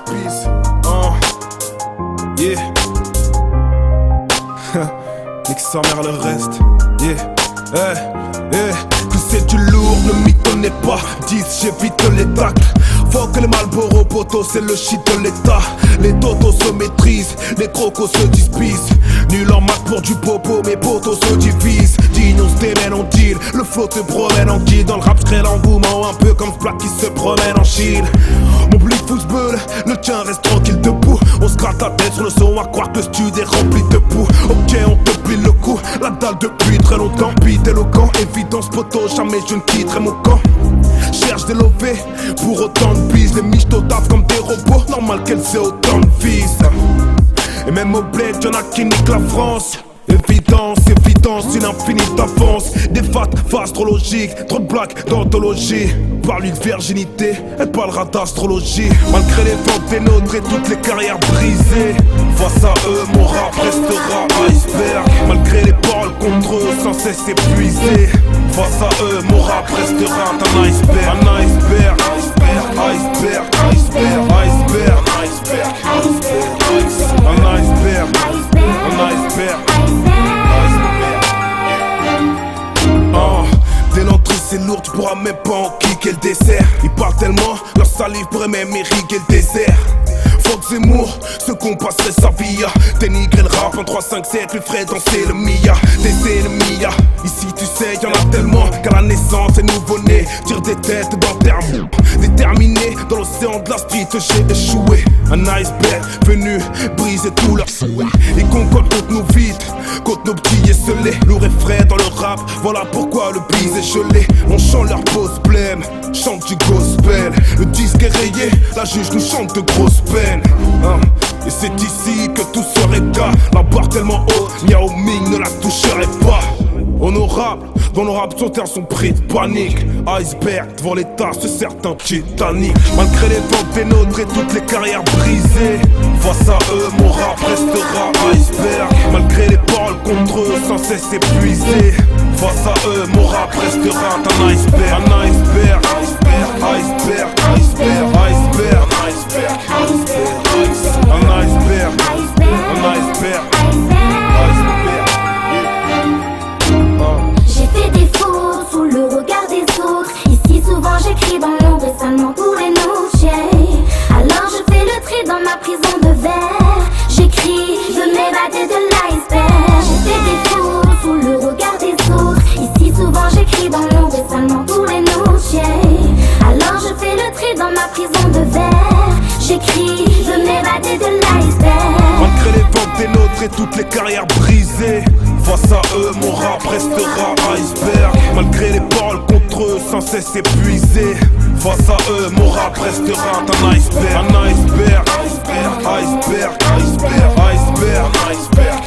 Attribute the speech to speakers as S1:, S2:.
S1: peace. Yeah. Nique sa mère le reste. Yeah. Que c'est du lourd, ne m'y connais pas. 10, j'évite les tacles. Faut que les Marlboro potos, c'est le shit de l'état. Les totos se maîtrisent, les crocos se dispisent. Nul en maths pour du popo, mes potos se divisent. Digne, on se démène en deal, le flow te promène en guide. Dans le rap, crée l'engouement, un peu comme ce plat qui se promène en Chine. Mon blick football, le tien reste tranquille debout. On se gratte la tête sur le son, à croire que le studio est rempli de poux. Ok, on te pile le coup, la dalle depuis très longtemps. Beat éloquent, évidence poteau, jamais je ne quitterai mon camp. Cherche des lovés, pour autant de bises. Les miches taffent comme des robots, normal qu'elles aient autant de vis. Et même au bled, y'en a qui niquent la France. Évidence, une infinie d'avance. Des phases astrologiques, trop de blagues d'anthologie. Parle-lui de virginité, elle parlera d'astrologie. Malgré les ventes des nôtres et toutes les carrières brisées, face à eux, mon rap restera iceberg. Malgré les paroles contre eux, sans cesse épuisé. Face à eux, mon rap restera un iceberg. Un iceberg, iceberg, iceberg, iceberg, iceberg, iceberg, iceberg, un iceberg, un iceberg. Dès l'entrée c'est lourd, tu pourras même pas en cliquer le dessert. Ils parlent tellement, leur salive pourrait même irriguer le désert. Fox Zemmour, ce qu'on passerait sa vie à dénigrer le rap en 3, 5, 7, lui ferait danser le Mia. Des ennemis, ici tu sais y'en a tellement qu'à la naissance les nouveau-nés tirent des têtes dans le terme. Déterminé dans l'océan de la street, j'ai échoué. Un iceberg venu briser tout leur souhait. Ils concordent contre nous vite, contre nos petits esselés. Lourd et frais dans le rap, voilà pourquoi le bise est gelé. On chante leur pause blême, chante du gospel. Le disque est rayé, la juge nous chante de grosses peines. Et c'est ici que tout serait cas. La barre tellement haute, Miao Ming ne la toucherait pas. Honorable, dans nos raps sur terre sont pris de panique. Iceberg devant les tasses de certains Titanic. Malgré les ventes des nôtres et toutes les carrières brisées, face à eux mon rap restera iceberg. Malgré les paroles contre eux sans cesse épuisé, face à eux mon rap restera un iceberg. Un iceberg, iceberg, iceberg, iceberg, iceberg, iceberg, un iceberg, un iceberg.
S2: Sous le regard des autres, ici souvent j'écris dans l'ombre et seulement pour les nocher. Alors je fais le tri dans ma prison de verre. J'écris, je m'évader de l'iceberg. J'ai fait des faux sous le regard des autres. Ici souvent j'écris dans l'ombre et seulement pour les nocher. Alors je fais le tri dans ma prison de verre. J'écris, je m'évader de l'iceberg.
S1: Malgré les ventes des nôtres et toutes les carrières brisées, face à eux mon rap restera iceberg. Malgré les paroles contre eux sans cesse épuisé, face à eux mon rap restera un iceberg. Un iceberg, iceberg, iceberg, iceberg, iceberg, iceberg.